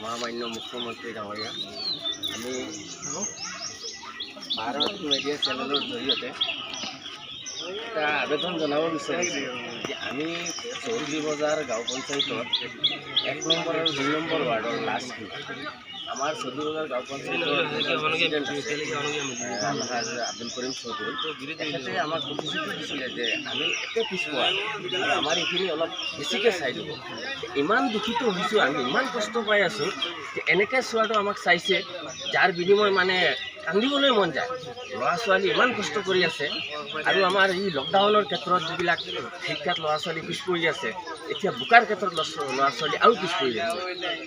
মহামান্য মুখ্যমন্ত্ৰী ডাঙৰীয়া, আমি ভাৰত মিডিয়া চেনেলৰ জৰিয়তে এটা আবেদন জনাব বিচাৰিছোঁ যে আমি চৌধুৰী বজাৰ গাঁও পঞ্চায়তৰ 1 নম্বৰ আৰু 2 নম্বৰ ৱাৰ্ডৰ লাষ্ট আমাৰ চৌধুৰী বজাৰ গাঁও পঞ্চায়তৰ প্ৰেচিডেণ্ট আছে আব্দুল কৰিম চৌধুৰী, তেখেতে আমাক প্ৰতিশ্ৰুতি দিছিলে যে আমি একে পিছপৰা আৰু আমাৰ এইখিনি অলপ বেছিকৈ চাই দিব। ইমান দূষিত হৈছোঁ, আমি ইমান কষ্ট পাই আছোঁ যে এনেকৈ চোৱাটো আমাক চাইছে, যাৰ বিনিময় মানে কান্দিবলৈ মন যায়। ল'ৰা ছোৱালী ইমান কষ্ট কৰি আছে আৰু আমাৰ এই লকডাউনৰ ক্ষেত্ৰত যিবিলাক শিক্ষাত ল'ৰা ছোৱালী পিছ পৰি আছে, এতিয়া বোকাৰ ক্ষেত্ৰত ল'ৰা ছোৱালী আৰু পিছ পৰি আছে।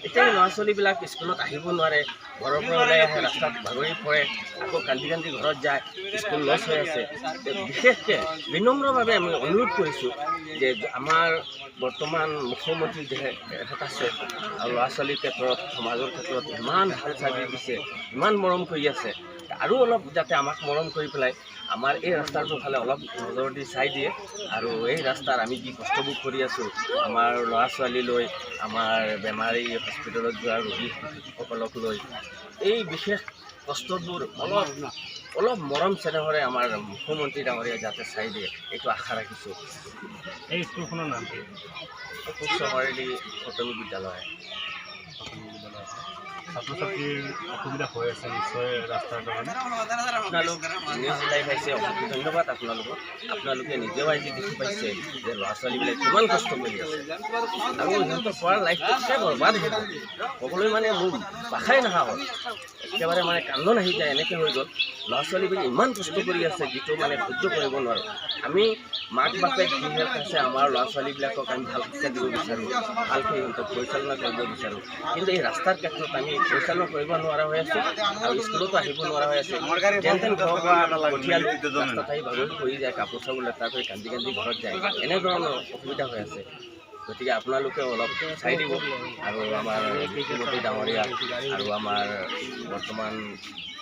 এতিয়া ল'ৰা ছোৱালীবিলাক স্কুলত আহিব নোৱাৰে, ঘৰৰ পৰা ওলাই আহে, ৰাস্তাত ভাগৰি পৰে, আকৌ কান্দি কান্দি ঘৰত যায়, স্কুল লছ হৈ আছে। বিশেষকৈ বিনম্ৰভাৱে আমি অনুৰোধ কৰিছোঁ যে আমাৰ বৰ্তমান মুখ্যমন্ত্ৰী তেখেত আছে আৰু ল'ৰা ছোৱালীৰ ক্ষেত্ৰত সমাজৰ ক্ষেত্ৰত ইমান ভাল চাৰ্ভিছ দিছে, ইমান মৰম কৰি আছে, আৰু অলপ যাতে আমাক মৰম কৰি পেলাই আমাৰ এই ৰাস্তাটোৰ ফালে অলপ নজৰ দি চাই দিয়ে। আৰু এই ৰাস্তাৰ আমি যি কষ্টভোগ কৰি আছোঁ, আমাৰ ল'ৰা ছোৱালী লৈ, আমাৰ বেমাৰী হস্পিটেলত যোৱা ৰোগীসকলক লৈ, এই বিশেষ কষ্টবোৰ অলপ মৰম চেনেহৰে আমাৰ মুখ্যমন্ত্ৰী ডাঙৰীয়া যাতে চাই দিয়ে, এইটো আশা ৰাখিছোঁ। এই স্কুলখনৰ নাম কি? চহৰেলি প্ৰাথমিক বিদ্যালয়। ছাত্ৰ ছাত্ৰীৰ অসুবিধা হৈ আছে নিশ্চয় ৰাস্তাৰ কাৰণে। আপোনালোক নিউজ লাইভ আহিছে, অসংখ্য ধন্যবাদ আপোনালোকক। আপোনালোকে নিজেও আজি দেখি পাইছে যে ল'ৰা ছোৱালীবিলাক কিমান কষ্ট কৰি আছে আৰু সিহঁতৰ পঢ়াৰ লাইফটো একেবাৰে বৰবাদ হৈ গ'ল। ক'বলৈ মানে মোৰ ভাষাই নহা হ'ল, একেবাৰে মানে কান্দন আহি যায়, এনেকৈ হৈ গ'ল। ল'ৰা ছোৱালীবিলাক ইমান কষ্ট কৰি আছে যিটো মানে সহ্য কৰিব নোৱাৰোঁ। আমি মাক বাপেক যিহেতু আছে, আমাৰ ল'ৰা ছোৱালীবিলাকক আমি ভাল শিক্ষা দিব বিচাৰোঁ, ভালকৈ সিহঁতক পৰিচালনা কৰিব বিচাৰোঁ, কিন্তু এই ৰাস্তাৰ ক্ষেত্ৰত আমি পৰিচালনা কৰিব নোৱাৰা হৈ আছোঁ আৰু স্কুলতো আহিব নোৱাৰা হৈ আছে। যেন তেন ঘৰৰ পৰা পঠিয়াল ৰাস্তাত আহি ভাগৰি পৰি যায়, কাপোৰ চাপোৰ লেতেৰা কৰি কান্দি কান্দি ঘৰত যায়, এনেধৰণৰ অসুবিধা হৈ আছে। গতিকে আপোনালোকে অলপ চাই দিব আৰু আমাৰ মুখ্যমন্ত্ৰী ডাঙৰীয়া আৰু আমাৰ বৰ্তমান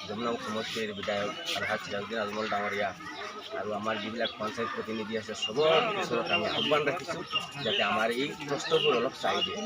যমুনা সমষ্টিৰ বিধায়ক আলহাজ চিৰাজুদ্দিন আজমল ডাঙৰীয়া আৰু আমাৰ যিবিলাক পঞ্চায়ত প্ৰতিনিধি আছে, চবৰ ওচৰত আমি আহ্বান ৰাখিছোঁ যাতে আমাৰ এই কষ্টবোৰ অলপ চাই দিয়ে।